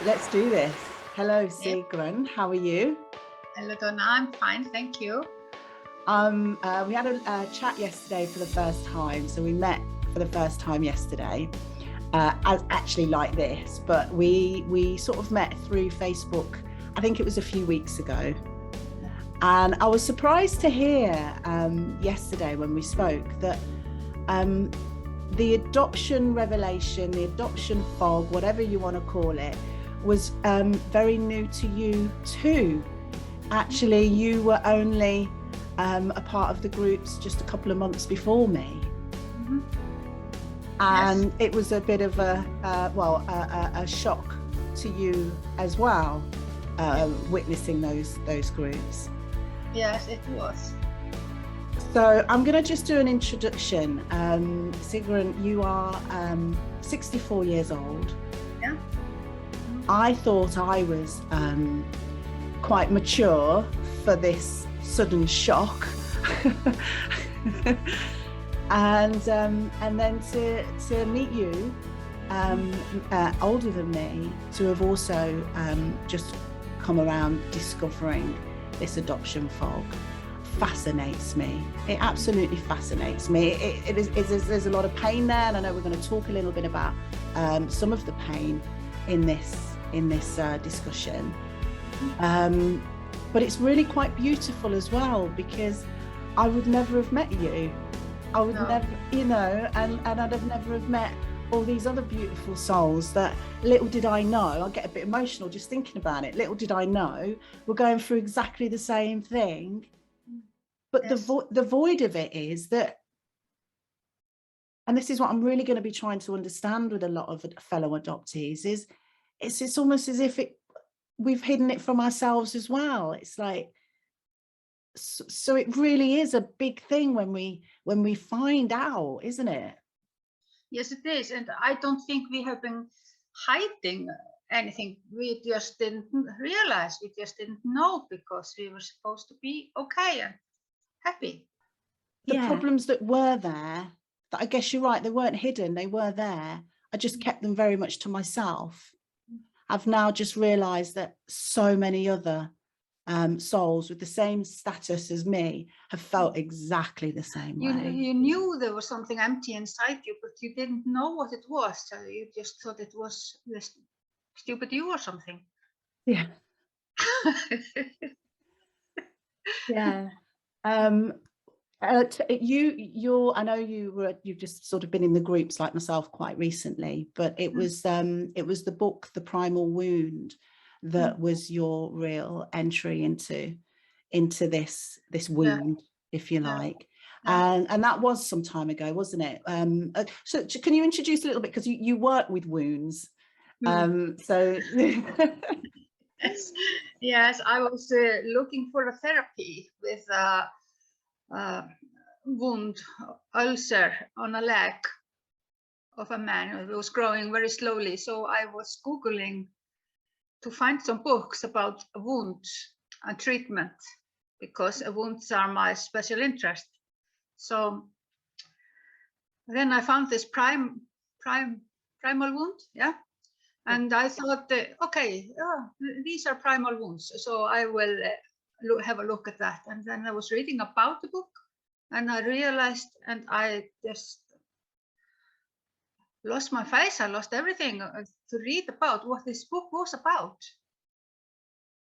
Let's do this. Hello, Yep. Sigrun. How are you? Hello, Donna. I'm fine, thank you. We had a chat yesterday for the first time. So we met for the first time yesterday, actually like this, but we sort of met through Facebook. I think it was a few weeks ago. And I was surprised to hear yesterday when we spoke that the adoption revelation, the adoption fog, whatever you want to call it, was very new to you too. Actually, you were only a part of the groups just a couple of months before me. Mm-hmm. And Yes. it was a bit of a shock to you as well, witnessing those groups. Yes, it was. So I'm going to just do an introduction. Sigrun, you are 64 years old. Yeah. I thought I was quite mature for this sudden shock. and then to meet you, older than me, to have also just come around discovering this adoption fog fascinates me. It absolutely fascinates me. There's a lot of pain there, and I know we're going to talk a little bit about some of the pain in this discussion. But it's really quite beautiful as well, because I would never have met you. I would never, and I'd have never have met all these other beautiful souls that, little did I know, I get a bit emotional just thinking about it, little did I know we're going through exactly the same thing. But yes, the void of it is that, and this is what I'm really going to be trying to understand with a lot of fellow adoptees, is it's almost as if we've hidden it from ourselves as well. It's like, so it really is a big thing when we find out, isn't it? Yes, it is. And I don't think we have been hiding anything. We just didn't realize, we just didn't know, because we were supposed to be okay and happy. The problems that were there, that I guess you're right, they weren't hidden, they were there. I just kept them very much to myself. I've now just realized that so many other souls with the same status as me have felt exactly the same way. You knew there was something empty inside you, but you didn't know what it was. So you just thought it was this stupid you or something. Yeah. Yeah. I know you've just sort of been in the groups like myself quite recently, but it was the book The Primal Wound that was your real entry into this wound, if you like. And that was some time ago, wasn't it? So can you introduce a little bit, because you work with wounds, so yes, I was looking for a therapy with wound ulcer on a leg of a man. It was growing very slowly, so I was Googling to find some books about wounds and treatment, because wounds are my special interest. So then I found this primal wound, and I thought, okay, these are primal wounds, so I will have a look at that. And then I was reading about the book, and I realized, and I just lost my face. I lost everything to read about what this book was about.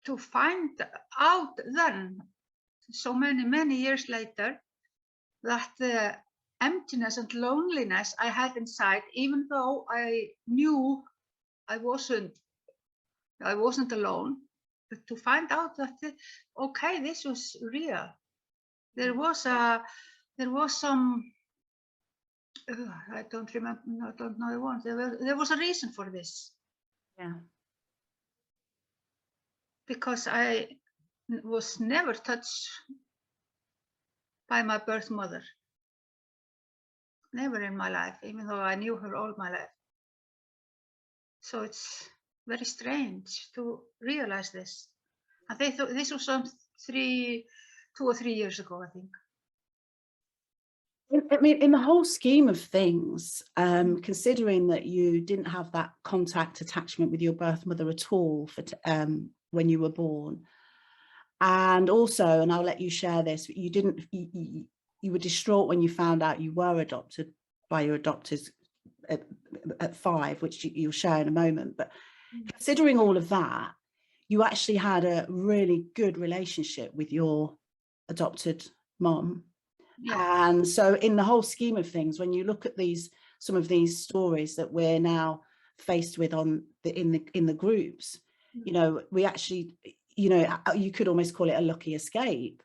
To find out then, so many years later, that the emptiness and loneliness I had inside, even though I knew I wasn't alone, but to find out that, okay, this was real. There was some, I don't remember, I don't know the one. There was a reason for this. Yeah. Because I was never touched by my birth mother. Never in my life, even though I knew her all my life. So it's very strange to realize this. And they thought this was some 2 or 3 years ago, I think. I mean, in the whole scheme of things, considering that you didn't have that contact attachment with your birth mother at all for when you were born, and also, and I'll let you share this, you didn't, you were distraught when you found out you were adopted by your adopters at 5, which you'll share in a moment. But considering all of that, you actually had a really good relationship with your adopted mom. Yeah. And so in the whole scheme of things, when you look at some of these stories that we're now faced with in the groups, you know, we actually, you know, you could almost call it a lucky escape.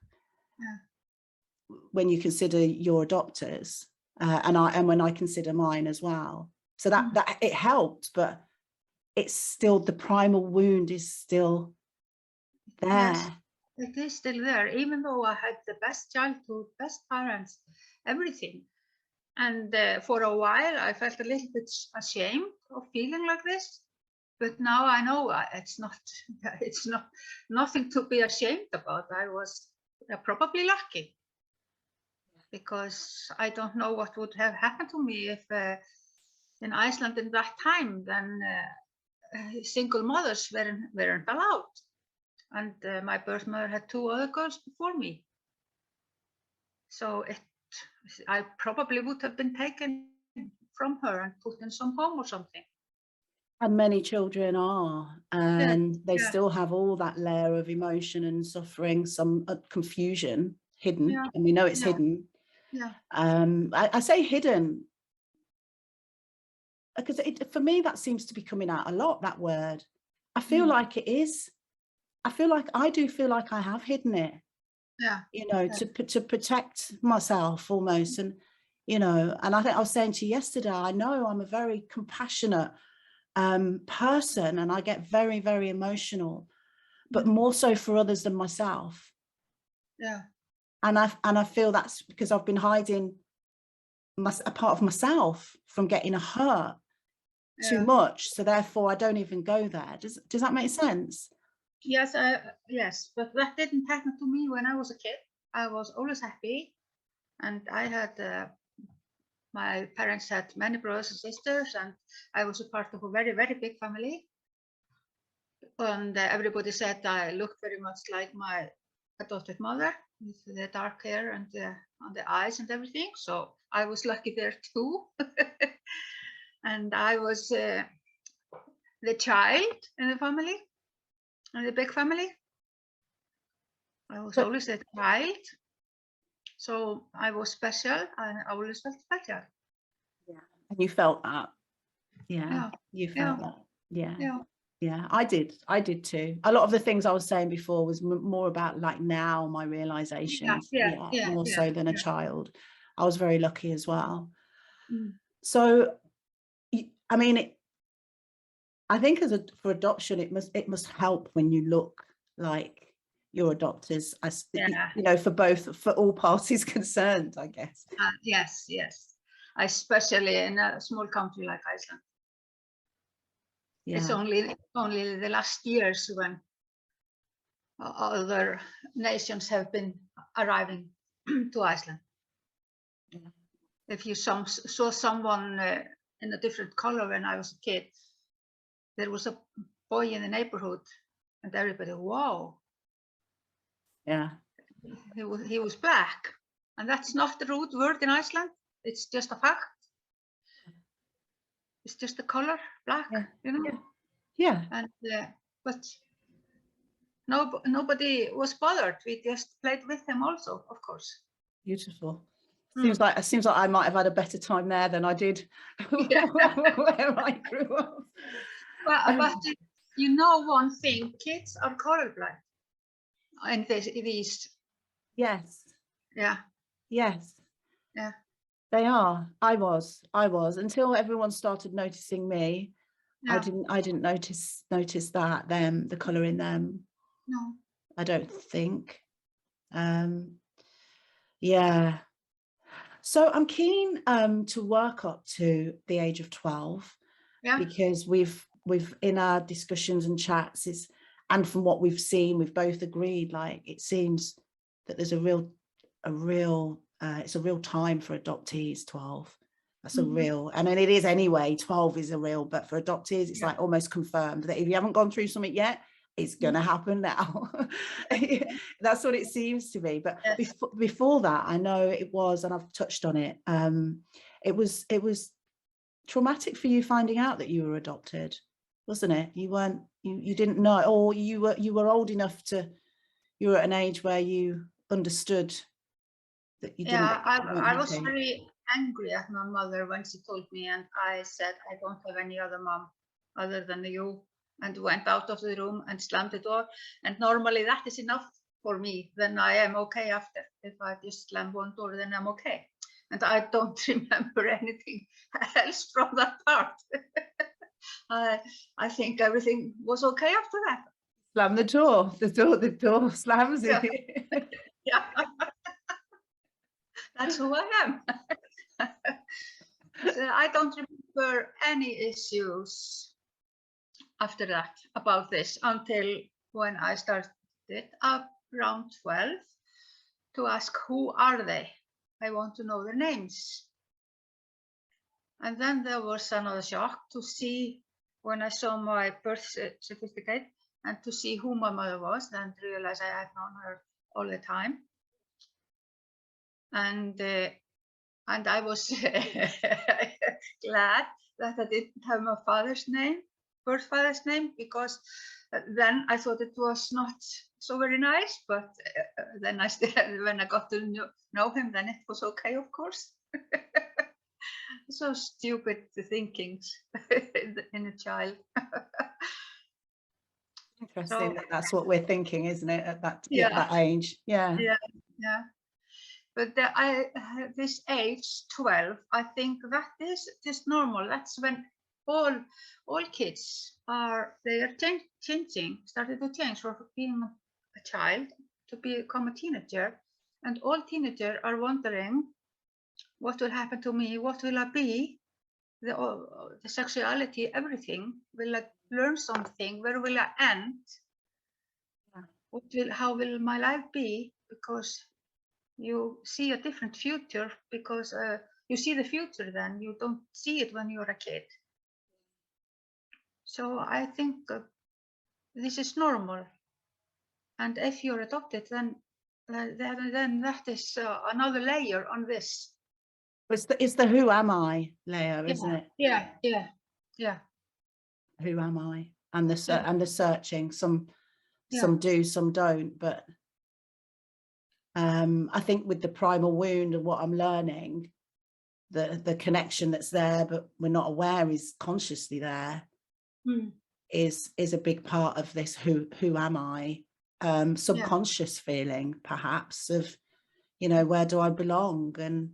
Yeah. When you consider your adopters, and when I consider mine as well. So that it helped, but it's still, the primal wound is still there. Yes. It is still there, even though I had the best childhood, best parents, everything. And for a while, I felt a little bit ashamed of feeling like this. But now I know it's not nothing to be ashamed about. I was probably lucky, because I don't know what would have happened to me if in Iceland in that time, then single mothers weren't allowed. And my birth mother had 2 other girls before me. So I probably would have been taken from her and put in some home or something. And many children are, and they still have all that layer of emotion and suffering, some confusion hidden, and we know it's hidden. Yeah. I say hidden because for me that seems to be coming out a lot, that word. I feel like it is. I do feel like I have hidden it, you know, to protect myself almost. And, you know, and I think I was saying to you yesterday, I know I'm a very compassionate person, and I get very, very emotional, but more so for others than myself. Yeah. And I feel that's because I've been hiding a part of myself from getting hurt too much. So therefore I don't even go there. Does that make sense? Yes, yes, but that didn't happen to me when I was a kid. I was always happy, and I had my parents had many brothers and sisters, and I was a part of a very, very big family. And everybody said I looked very much like my adopted mother, with the dark hair and the eyes and everything. So I was lucky there too. And I was the child in the family. In the big family, I was always a child, so I was special, and I always felt special. Yeah, and you felt that. Yeah, you felt that. Yeah. I did too. A lot of the things I was saying before was more about like now my realizations. More so than a child. I was very lucky as well. So, I mean, I think for adoption, it must help when you look like your adopters, as you know, for all parties concerned, I guess. Yes, especially in a small country like Iceland. It's only the last years when other nations have been arriving to Iceland. If you saw someone in a different color when I was a kid, there was a boy in the neighborhood, and everybody, wow. Yeah. He was black, and that's not the rude word in Iceland. It's just a fact. It's just the color, black, you know. Yeah. And but nobody was bothered. We just played with them also, of course. Beautiful. Seems like I might have had a better time there than I did where I grew up. Well, but you know one thing, kids are colorblind in the East. Yes. Yeah. Yes. Yeah. They are. I was until everyone started noticing me. Yeah. I didn't notice that the color in them. No. I don't think. Yeah. So I'm keen to work up to the age of 12, because we've in our discussions and chats and from what we've seen, we've both agreed, like it seems that there's a real it's a real time for adoptees, 12. That's a real, and then it is anyway, 12 is a real, but for adoptees, it's like almost confirmed that if you haven't gone through something yet, it's going to happen now. That's what it seems to be. But before that, I know it was, and I've touched on it, it was traumatic for you finding out that you were adopted, wasn't it? You didn't know, or you were old enough to, you were at an age where you understood that you didn't. Yeah, I was very angry at my mother when she told me, and I said, I don't have any other mom other than you, and went out of the room and slammed the door. And normally that is enough for me. Then I am okay after. If I just slam one door, then I'm okay. And I don't remember anything else from that part. I think everything was okay after that. Slam the door slams Yeah. it. Yeah. That's who I am. So I don't remember any issues after that about this until when I started around 12 to ask, who are they? I want to know their names. And then there was another shock to see when I saw my birth certificate and to see who my mother was, and realize I had known her all the time. And I was glad that I didn't have my father's name, birth father's name, because then I thought it was not so very nice. But then I still, when I got to know him, then it was okay, of course. So stupid thinkings in a child. Interesting that's what we're thinking, isn't it, at that age? Yeah. But this age 12, I think that is just normal. That's when all kids started to change from being a child to become a teenager, and all teenagers are wondering, what will happen to me? What will I be? The sexuality, everything. Will I learn something? Where will I end? How will my life be? Because you see a different future, because you see the future then. You don't see it when you're a kid. So I think this is normal. And if you're adopted, then that is another layer on this. It's the who am I layer, isn't it? Yeah. Who am I? And the searching. Some do, some don't. But I think with the primal wound and what I'm learning, the connection that's there, but we're not aware is consciously there, is a big part of this who am I? Subconscious feeling, perhaps, of, where do I belong? And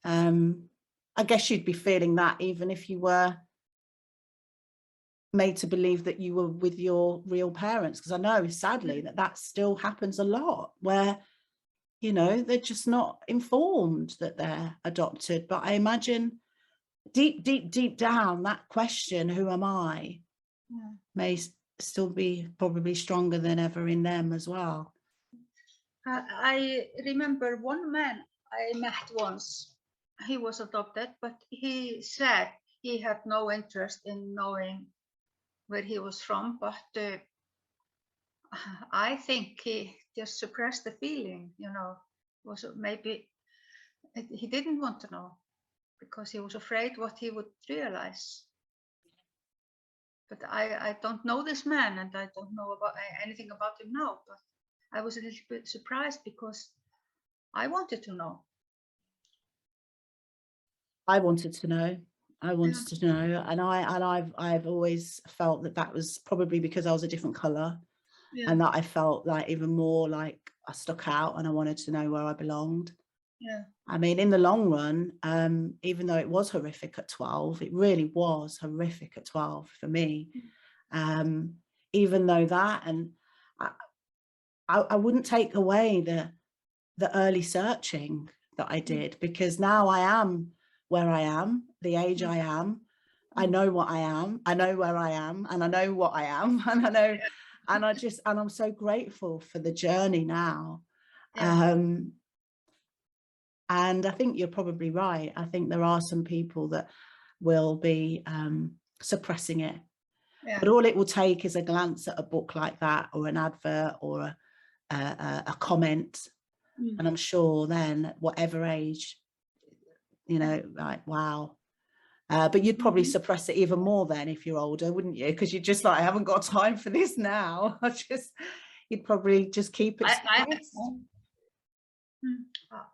I guess you'd be feeling that even if you were made to believe that you were with your real parents, because I know sadly that still happens a lot, where they're just not informed that they're adopted. But I imagine deep down, that question, who am I, may still be probably stronger than ever in them as well. I remember one man I met once. He was adopted, but he said he had no interest in knowing where he was from. But I think he just suppressed the feeling, was maybe he didn't want to know because he was afraid what he would realize. But I don't know this man, and I don't know about anything about him now. But I was a little bit surprised because I wanted to know. I wanted to know. And I've always felt that was probably because I was a different colour, and that I felt like even more like I stuck out, and I wanted to know where I belonged. I mean, in the long run, even though it was horrific at 12, it really was horrific at 12 for me. Even though that, and I wouldn't take away the early searching that I did, because now I am where I am, the age I am. I know what I am, I know where I am, and I know what I am, and I know, and I'm so grateful for the journey now. And I think you're probably right. I think there are some people that will be suppressing it. Yeah. But all it will take is a glance at a book like that, or an advert, or a comment. And I'm sure then, at whatever age, you know, like, wow. But you'd probably suppress it even more then if you're older, wouldn't you? Because you're just like, I haven't got time for this now. You'd probably just keep it suppressed.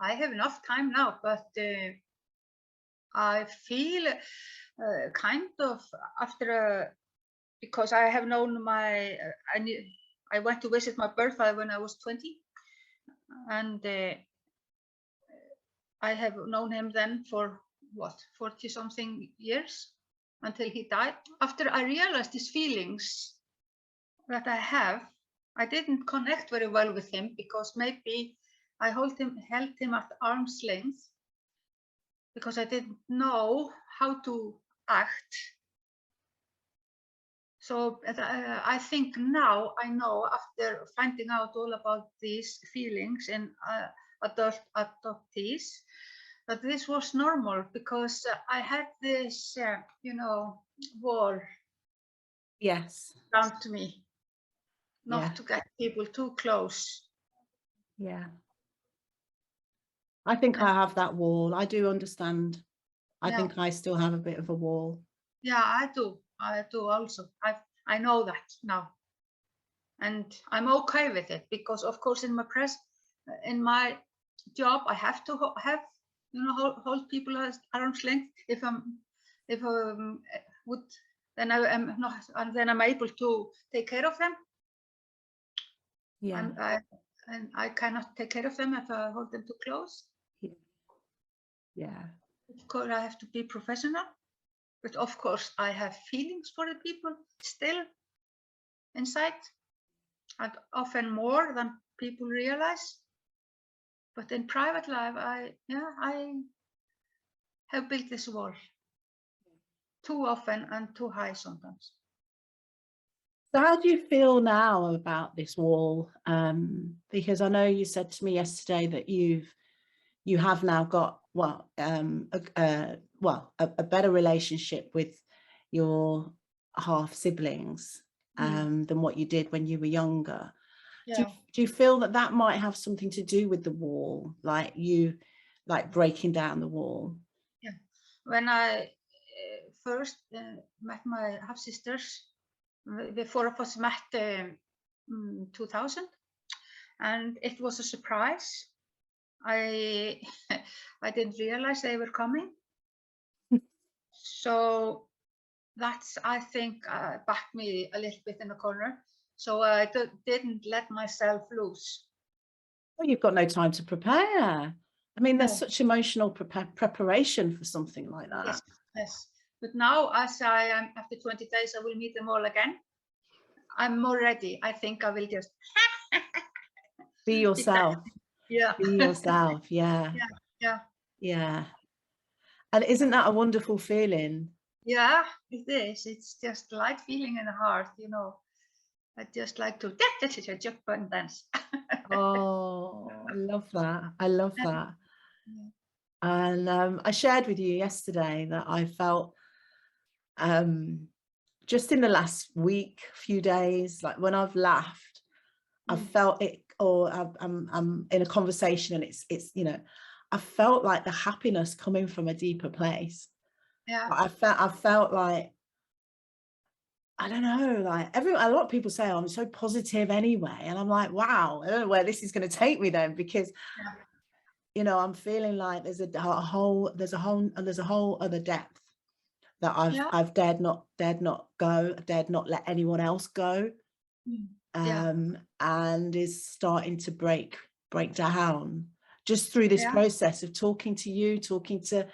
I have enough time now, but I feel kind of after, because I have known my, I went to visit my birthfather when I was 20, and I have known him then for what, 40 something years, until he died. After I realized these feelings that I have, I didn't connect very well with him, because maybe I held him at arm's length, because I didn't know how to act. So I think now I know, after finding out all about these feelings in adoptees, that this was normal, because I had this, you know, wall, Yes, around me, not yeah, to get people too close. yeah. I think I have that wall. I do understand. I think I still have a bit of a wall. Yeah, I do also. I know that now, and I'm okay with it, because of course in my job I have to have, you know, hold people at arm's length. If I would, then I am not, and then I'm able to take care of them. Yeah. And I cannot take care of them if I hold them too close. Yeah. Of course, I have to be professional, but of course I have feelings for the people still inside, and often more than people realize. But in private life, I have built this wall too often and too high sometimes. So how do you feel now about this wall? Because I know you said to me yesterday that you have now got, well, a better relationship with your half siblings than what you did when you were younger. Yeah. Do you feel that that might have something to do with the wall, like breaking down the wall? Yeah. When I first met my half sisters, the four of us met in 2000, and it was a surprise. I didn't realize they were coming. So that's, I think, backed me a little bit in the corner. So I didn't let myself loose. Well, you've got no time to prepare. I mean, there's such emotional preparation for something like that. Yes, yes. But now, as I am, after 20 days, I will meet them all again. I'm more ready. I think I will just be yourself. Yeah. Be yourself. Yeah. Yeah. Yeah. Yeah. And isn't that a wonderful feeling? Yeah, it is. It's just a light feeling in the heart, you know. I just like to jump and dance. Oh, I love that. I love that. And I shared with you yesterday that I felt just in the last week, few days, like when I've laughed, I've felt it, or I'm in a conversation and it's, you know, I felt like the happiness coming from a deeper place. Yeah. I felt like, I don't know, like a lot of people say, oh, I'm so positive anyway. And I'm like, wow, I don't know where this is going to take me then, because, you know, I'm feeling like there's a whole other depth that I've dared not go, dared not let anyone else go. And is starting to break down just through this process of talking to you, talking to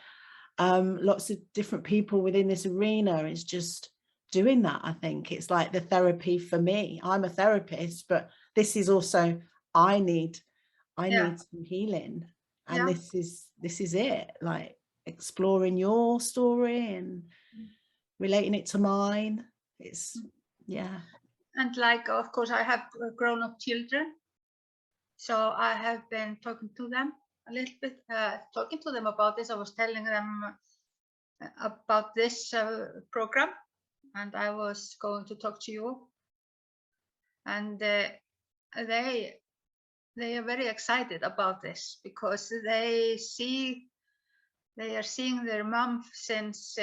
lots of different people within this arena. Is just doing that. I think it's like the therapy for me. I'm a therapist, but this is also, I need some healing, and this is it, like exploring your story and relating it to mine. It's And like, of course, I have grown-up children, so I have been talking to them a little bit talking to them about this. I was telling them about this program, and I was going to talk to you. And they are very excited about this because they are seeing their mom since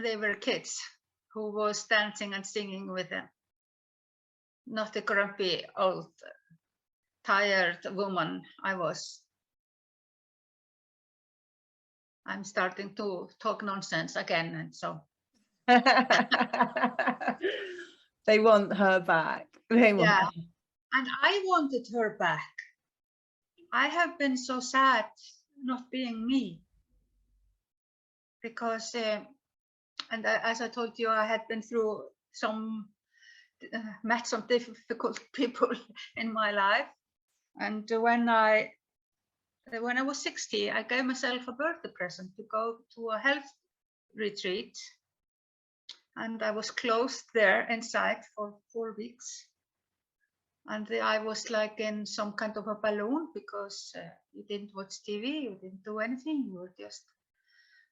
they were kids, who was dancing and singing with them. Not a grumpy, old, tired woman I was. I'm starting to talk nonsense again, and so. They want her back. They want Yeah, her. and I wanted her back. I have been so sad not being me. Because, and as I told you, I had been through met some difficult people in my life. And when I was 60, I gave myself a birthday present to go to a health retreat. And I was closed there inside for 4 weeks. And I was like in some kind of a balloon because you didn't watch TV, you didn't do anything, you were just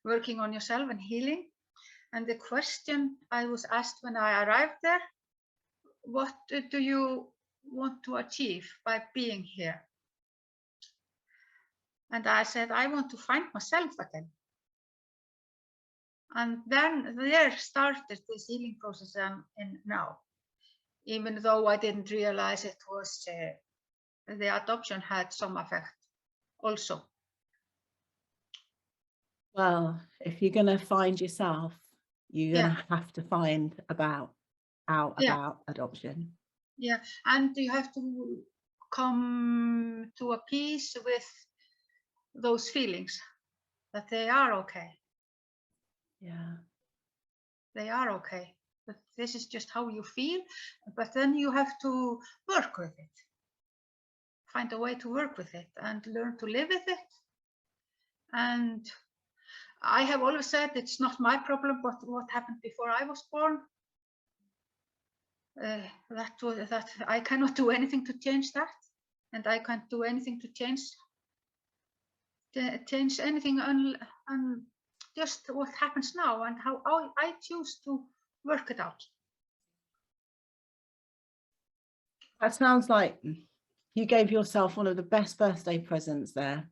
working on yourself and healing. And the question I was asked when I arrived there, what do you want to achieve by being here? And I said, I want to find myself again. And then there started this healing process I'm in now, even though I didn't realize it was the adoption had some effect also. Well, if you're going to find yourself, you're going to have to find out about adoption. Yeah, and you have to come to a peace with those feelings, that they are okay. Yeah. They are okay. But this is just how you feel. But then you have to work with it. Find a way to work with it and learn to live with it. And I have always said it's not my problem, but what happened before I was born. That I cannot do anything to change that, and I can't do anything to change anything on just what happens now and how I choose to work it out. That sounds like you gave yourself one of the best birthday presents there.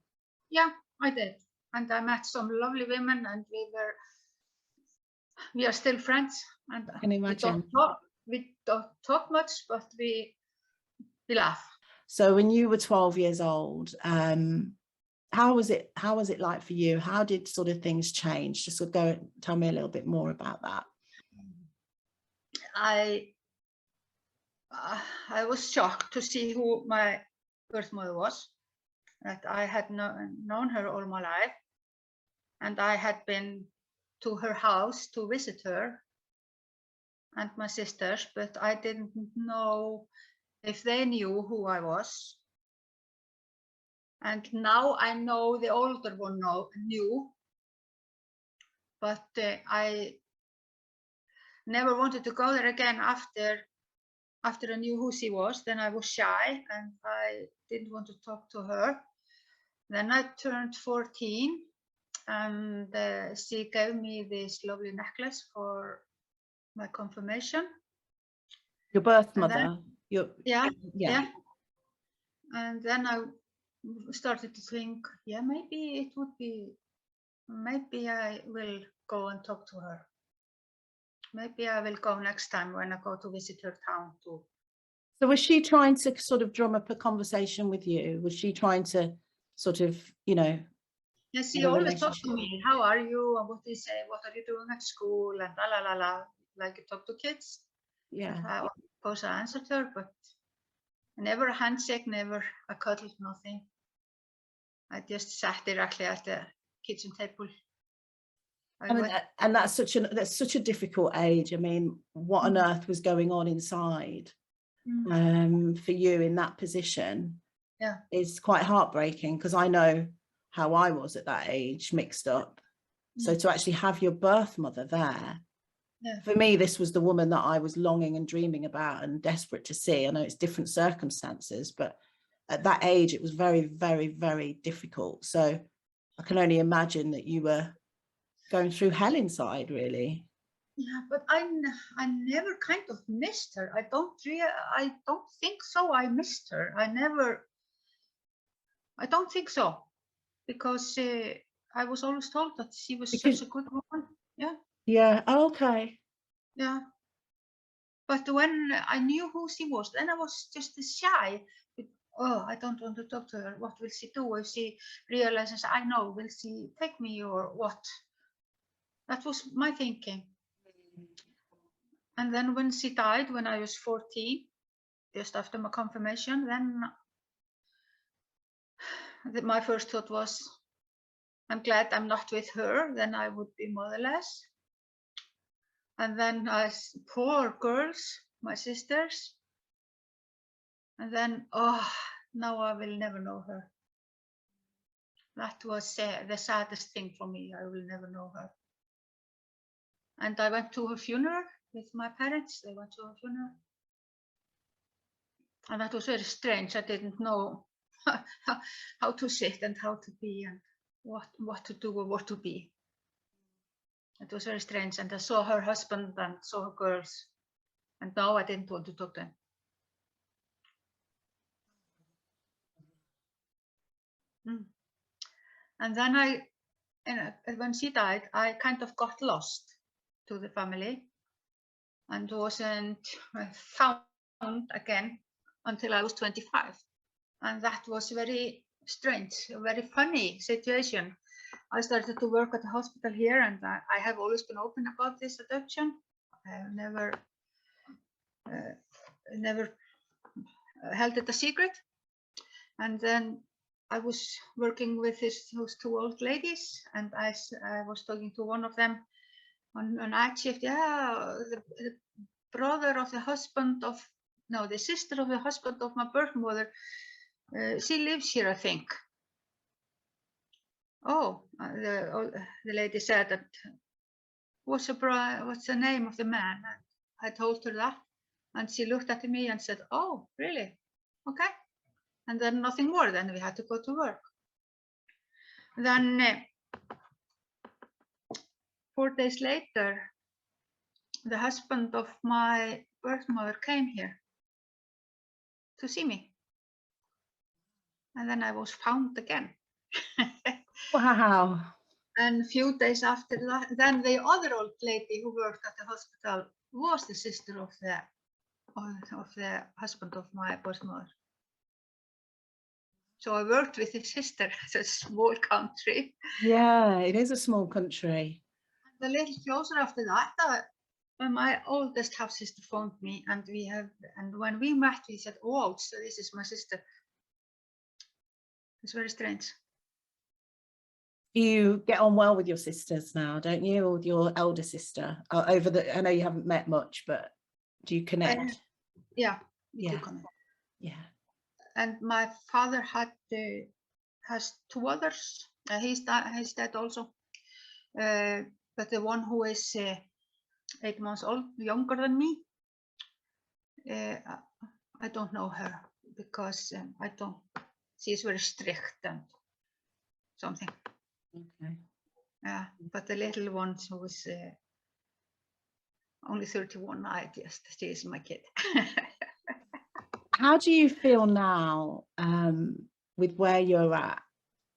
Yeah, I did, and I met some lovely women, and we are still friends. And I can imagine. We don't talk much, but we laugh. So when you were 12 years old, how was it like for you? How did sort of things change? Just go tell me a little bit more about that. I was shocked to see who my birth mother was, that I had known her all my life, and I had been to her house to visit her and my sisters, but I didn't know if they knew who I was. And now I know the older one knew, but I never wanted to go there again after I knew who she was. Then I was shy and I didn't want to talk to her. Then I turned 14 and she gave me this lovely necklace for my confirmation. Your birth mother? Yeah. And then I started to think, yeah, maybe I will go and talk to her. Maybe I will go next time when I go to visit her town too. So was she trying to sort of drum up a conversation with you? Was she trying to sort of, yes, she always talks to me. How are you? And what do you say? What are you doing at school? And la la la, like you talk to kids. Yeah. I suppose I answered her, but never a handshake, never a cuddle, nothing. I just sat directly at the kitchen table. And that's such a difficult age. I mean, what on earth was going on inside for you in that position? Yeah, is quite heartbreaking, because I know how I was at that age, mixed up. So to actually have your birth mother there, for me, this was the woman that I was longing and dreaming about and desperate to see. I know it's different circumstances, but at that age, it was very, very, very difficult. So I can only imagine that you were going through hell inside, really. Yeah, but I never kind of missed her. I don't think so. I missed her. I don't think so, because I was always told that she was such a good woman. Yeah. Yeah. Okay. Yeah. But when I knew who she was, then I was just shy. Oh, I don't want to talk to her. What will she do if she realizes I know? Will she take me or what? That was my thinking. And then when she died, when I was 14, just after my confirmation, then my first thought was, I'm glad I'm not with her, then I would be motherless. And then poor girls, my sisters. And then, oh, now I will never know her. That was the saddest thing for me. I will never know her. And I went to her funeral with my parents. They went to her funeral. And that was very strange. I didn't know how to sit and how to be and what to do or what to be. It was very strange. And I saw her husband and saw her girls. And now I didn't want to talk to them. And then when she died, I kind of got lost to the family and wasn't found again until I was 25. And that was very strange, a very funny situation. I started to work at the hospital here, and I have always been open about this adoption. I have never held it a secret. And then I was working with those two old ladies, and I was talking to one of them on night shift. Yeah, the brother of the husband of, no, the sister of the husband of my birth mother, she lives here, I think. Oh, the lady said that, what's the name of the man? I told her that, and she looked at me and said, oh, really? Okay. And then nothing more, then we had to go to work. Then 4 days later, the husband of my birth mother came here to see me. And then I was found again. Wow. And a few days after that, then the other old lady who worked at the hospital was the sister of the husband of my birth mother. So I worked with his sister. It's a small country. Yeah, it is a small country. And a little closer after that, when my oldest half sister phoned me, and when we met, we said, "Oh, so this is my sister." It's very strange. You get on well with your sisters now, don't you, or with your elder sister? I know you haven't met much, but do you connect? Yeah, we do connect. Yeah. And my father has 2 others. He's dead also. But the one who is 8 months old, younger than me, I don't know her because she is very strict and something. Okay. Yeah, but the little one who is only 31, she is my kid. How do you feel now with where you're at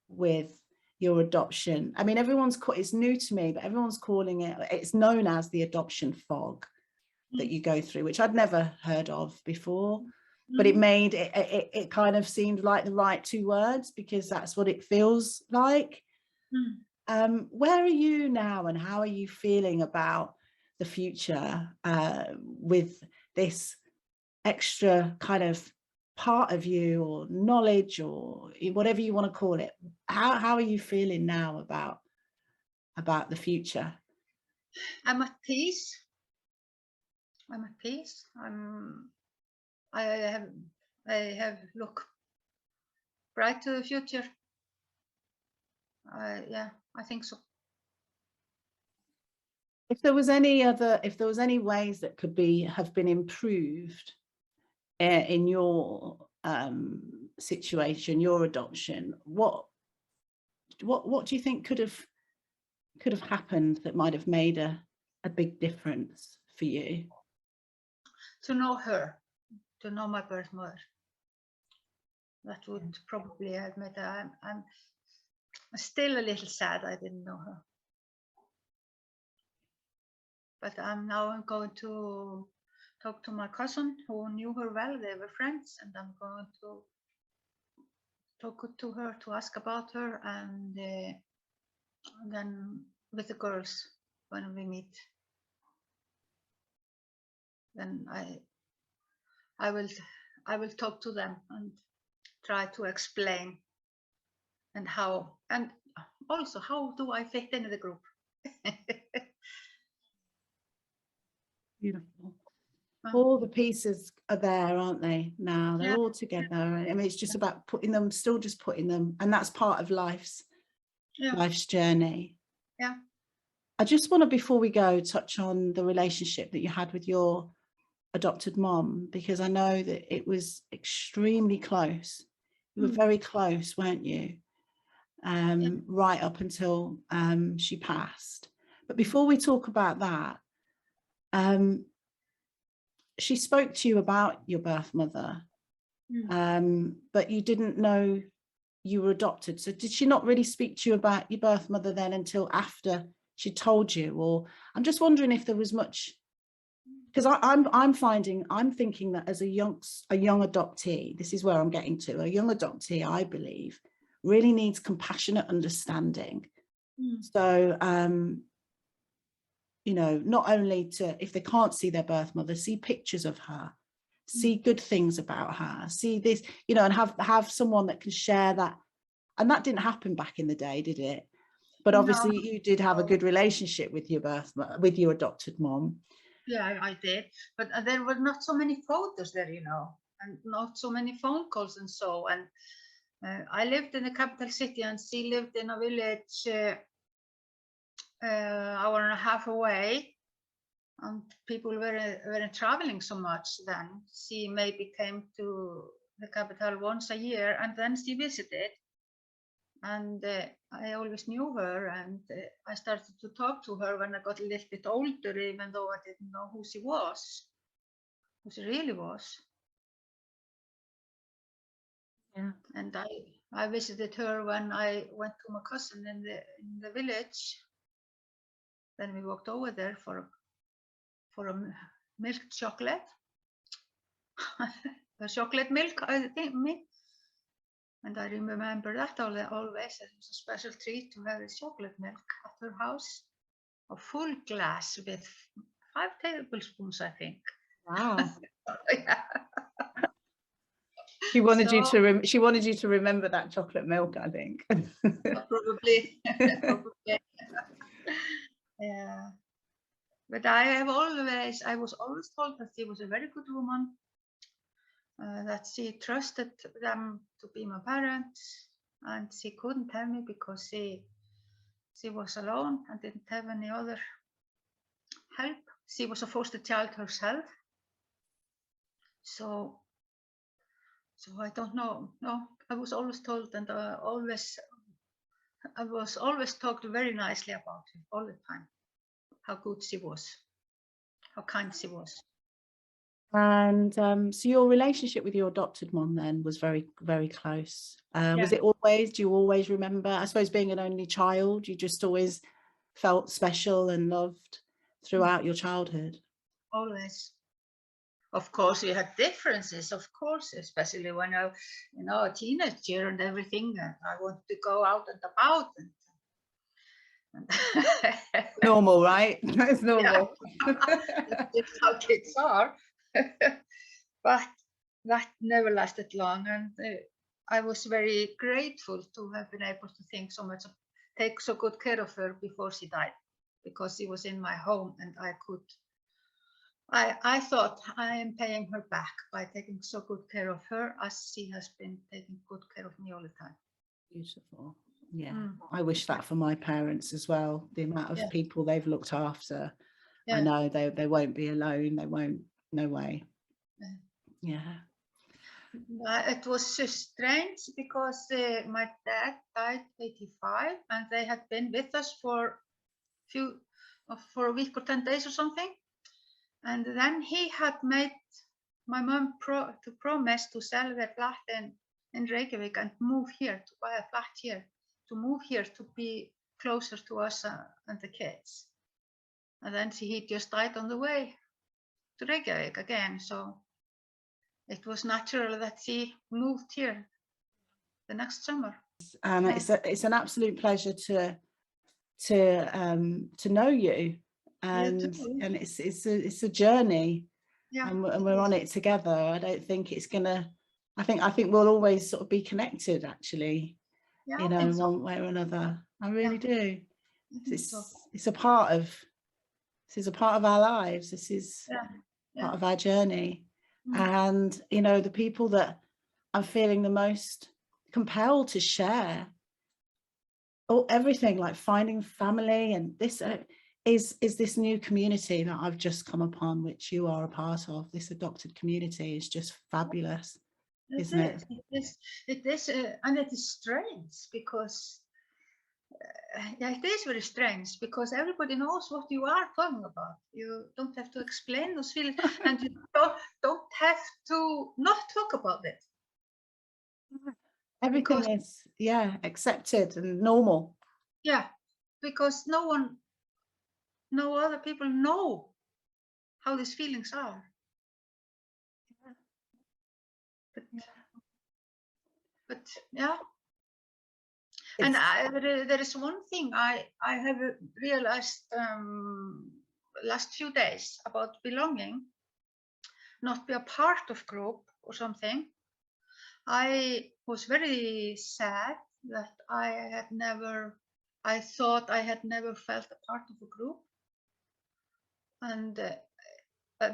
with your adoption? I mean, it's new to me, but everyone's calling it's known as the adoption fog that you go through, which I'd never heard of before, but it kind of seemed like the right 2 words, because that's what it feels like. Where are you now, and how are you feeling about the future with this extra kind of part of you, or knowledge, or whatever you want to call it? How are you feeling now about the future? I'm at peace. I have look bright to the future. Yeah, I think so. If there was any ways that could have been improved in your situation, your adoption, what do you think could have happened that might have made a big difference for you? To know her, to know my birth mother. That would probably have made her. I'm still a little sad I didn't know her. But I'm going to talk to my cousin who knew her well. They were friends, and I'm going to talk to her to ask about her, and then with the girls when we meet, then I will talk to them and try to explain and also how do I fit in the group. Beautiful. All the pieces are there, aren't they? Now they're all together. I mean, it's just about putting them, and that's part of life's journey. Yeah. I just want to, before we go, touch on the relationship that you had with your adopted mom, because I know that it was extremely close. You were very close, weren't you? Right up until she passed. But before we talk about that, she spoke to you about your birth mother, but you didn't know you were adopted. So did she not really speak to you about your birth mother then until after she told you? Or I'm just wondering if there was much, because I'm thinking that as a young adoptee, this is where I'm getting to, a young adoptee, I believe, really needs compassionate understanding. So you know, not only to, if they can't see their birth mother, see pictures of her, see good things about her, see this, you know, and have someone that can share that. And that didn't happen back in the day, did it? But obviously you did have a good relationship with your with your adopted mom. Yeah, I did, but there were not so many photos there, you know, and not so many phone calls and so. And I lived in the capital city, and she lived in a village hour and a half away, and people weren't traveling so much then. She maybe came to the capital once a year, and then she visited, and I always knew her, and I started to talk to her when I got a little bit older, even though I didn't know who she really was. Yeah. And I visited her when I went to my cousin in the village. Then we walked over there for a milk chocolate, the chocolate milk, I think, and I remember that always. It was a special treat to have this chocolate milk at her house, a full glass with 5 tablespoons, I think. Wow. Yeah. She wanted you to remember that chocolate milk, I think. Probably. Probably. Yeah. But I was always told that she was a very good woman, that she trusted them to be my parents, and she couldn't tell me because she was alone and didn't have any other help. She was a foster child herself. So I don't know. No, I was always told, and I was always talked very nicely about her all the time. How good she was, how kind she was. And so your relationship with your adopted mom then was very, very close. Was it always, do you always remember, I suppose being an only child, you just always felt special and loved throughout your childhood? Always. Of course, we had differences, of course, especially when I, a teenager and everything, and I wanted to go out and about. Normal, right? It's normal. It's how kids are. But that never lasted long, and I was very grateful to have been able to take so good care of her before she died, because she was in my home, and I thought I am paying her back by taking so good care of her as she has been taking good care of me all the time. Beautiful. Yeah, I wish that for my parents as well. The amount of people they've looked after. I know they won't be alone. They won't. No way. Yeah. It was so strange because my dad died 85 and they had been with us for a week or 10 days or something. And then he had made my mom promise to sell their flat in Reykjavik and move here, to buy a flat here, to move here to be closer to us and the kids. And then he just died on the way to Reykjavik again. So it was natural that he moved here the next summer. And it's an absolute pleasure to know you, and it's a journey, and we're on it together. I don't think it's gonna. I think we'll always sort of be connected, actually. You know, in one way or another. I really do. It's a part of. This is a part of our lives. This is part of our journey. And, you know, the people that I'm feeling the most compelled to share everything, like finding family, and this is this new community that I've just come upon, which you are a part of. This adopted community is just fabulous, isn't it? It is, and it is strange because it is very strange because everybody knows what you are talking about. You don't have to explain those feelings, and you don't have to not talk about it. Everything is accepted and normal. Yeah, because no other people know how these feelings are. But yeah. And there is one thing I have realized last few days about belonging, not be a part of group or something. I was very sad that I thought I had never felt a part of a group. And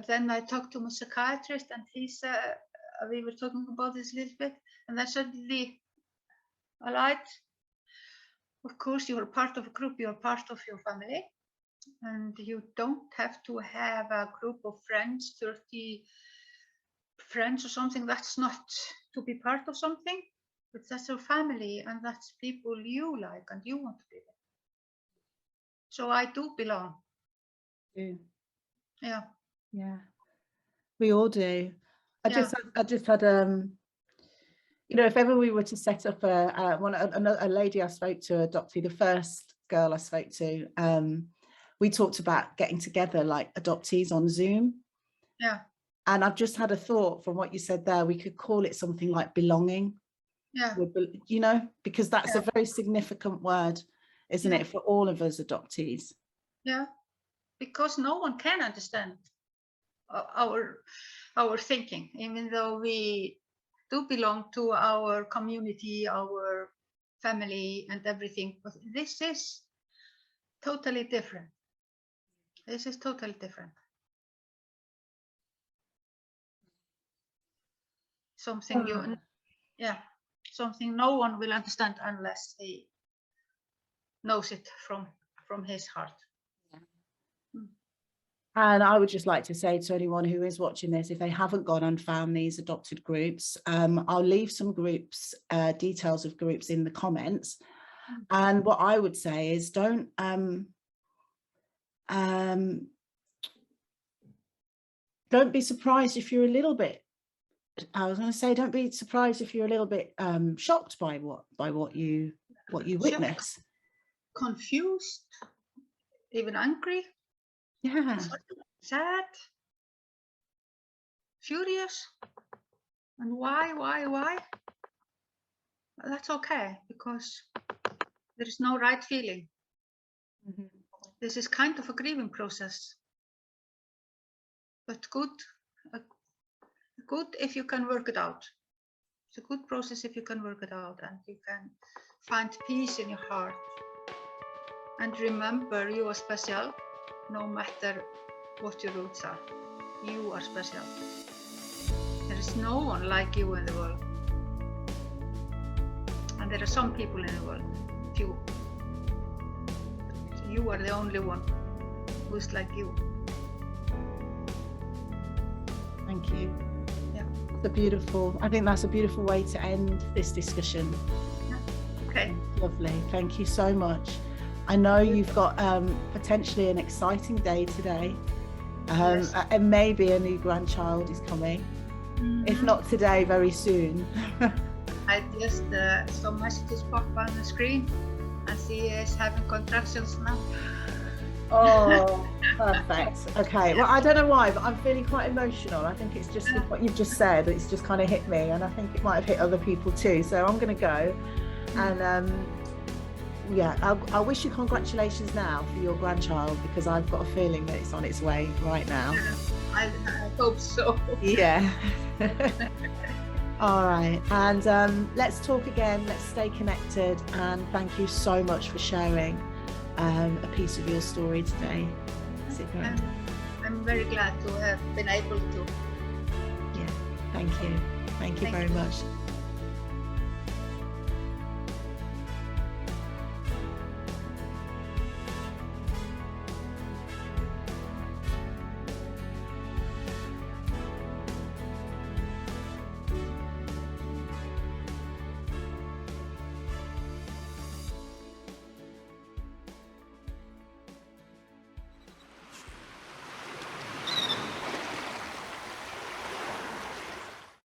then I talked to my psychiatrist, and he said, we were talking about this a little bit, and then suddenly a light. Of course, you are part of a group, you are part of your family, and you don't have to have a group of friends, 30 friends or something. That's not to be part of something, but that's your family, and that's people you like and you want to be with. So I do belong. Yeah. We all do. I just had you know, if ever we were to set up a lady I spoke to, Adoptee, the first girl I spoke to, we talked about getting together like adoptees on Zoom. Yeah. And I've just had a thought from what you said there. We could call it something like belonging. Yeah. You know, because that's a very significant word, isn't it, for all of us adoptees? Yeah, because no one can understand our thinking, even though we do belong to our community, our family and everything, but this is totally different. This is totally different. Something something no one will understand unless he knows it from his heart. And I would just like to say to anyone who is watching this, if they haven't gone and found these adopted groups, I'll leave some groups, details of groups in the comments. And what I would say is don't be surprised if you're a little bit, don't be surprised if you're a little bit shocked by what you witness. Confused, even angry. Yeah. Sad, furious, and why? That's okay, because there is no right feeling. This is kind of a grieving process, but good if you can work it out. It's a good process if you can work it out and you can find peace in your heart. And remember, you are special, no matter what your roots are. You are special. There is no one like you in the world. And there are some people in the world, few. But you are the only one who is like you. Thank you. Yeah. I think that's a beautiful way to end this discussion. Okay. Lovely. Thank you so much. I know you've got potentially an exciting day today. Yes. And maybe a new grandchild is coming. If not today, very soon. I just saw messages pop on the screen, and she is having contractions now. Oh, perfect. Okay. Well, I don't know why, but I'm feeling quite emotional. I think it's just with what you've just said. It's just kind of hit me, and I think it might have hit other people too. So I'm going to go, and yeah, I wish you congratulations now for your grandchild, because I've got a feeling that it's on its way right now. I hope so. Yeah. All right, and let's talk again. Let's stay connected, and thank you so much for sharing a piece of your story today, Sigrun. I'm very glad to have been able to. Yeah, thank you very much.